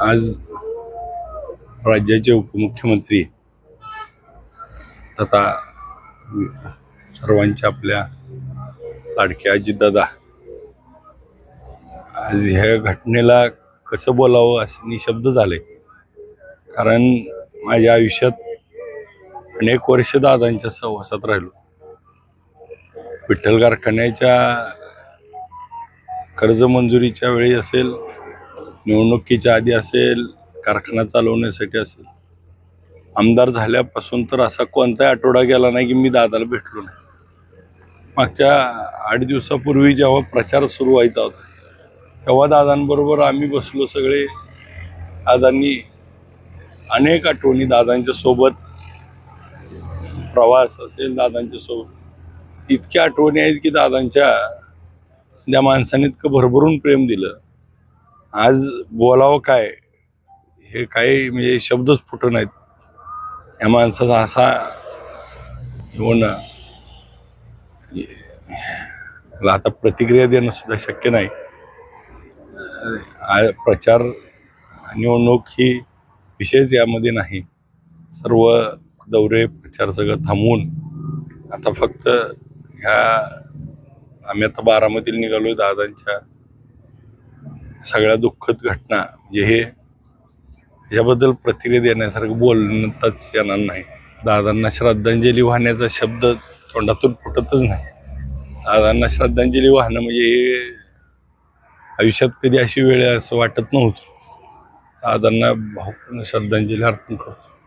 आज राज्याचे उपमुख्यमंत्री तथा सर्वांच्या आपल्या लाडक्या अजितदादा आज ह्या घटनेला कसं बोलावं असं निशब्द झाले. कारण माझ्या आयुष्यात अनेक वर्ष दादांच्या सहवासात राहिलो. विठ्ठल कारखान्याच्या कर्ज मंजुरीच्या वेळी असेल, निवडणुकीच्या आधी असेल, कारखाना चालवण्यासाठी असेल, आमदार झाल्यापासून तर असा कोणताही आठवडा गेला नाही की मी दादाला भेटलो नाही. मागच्या 8 दिवसापूर्वी जेव्हा प्रचार सुरू व्हायचा होता तेव्हा दादांबरोबर आम्ही बसलो सगळे. दादांनी अनेक आठवणी, दादांच्या सोबत प्रवास असेल, दादांच्या सोबत इतक्या आठवणी आहेत की दादांच्या त्या माणसाने इतकं भरभरून प्रेम दिलं. आज बोलावं काय हे काही म्हणजे शब्दच फुटत नाहीत. या माणसाचा असा होणं, मला आता प्रतिक्रिया देणं सुद्धा शक्य नाही. प्रचार निवडणूक ही विषयच यामध्ये नाही. सर्व दौरे प्रचार सगळं थांबवून आता फक्त आम्ही आता बारामतीला निघालोय. दादांच्या सगळ्या दुःखद घटना म्हणजे हे ह्याच्याबद्दल प्रतिक्रिया देण्यासारखं बोलणंच येणार नाही. दादांना श्रद्धांजली वाहण्याचा शब्द तोंडातून फुटतच नाही. दादांना श्रद्धांजली वाहणं म्हणजे आयुष्यात कधी अशी वेळ असं वाटत नव्हतं. दादांना भावपूर्ण श्रद्धांजली अर्पण करतो.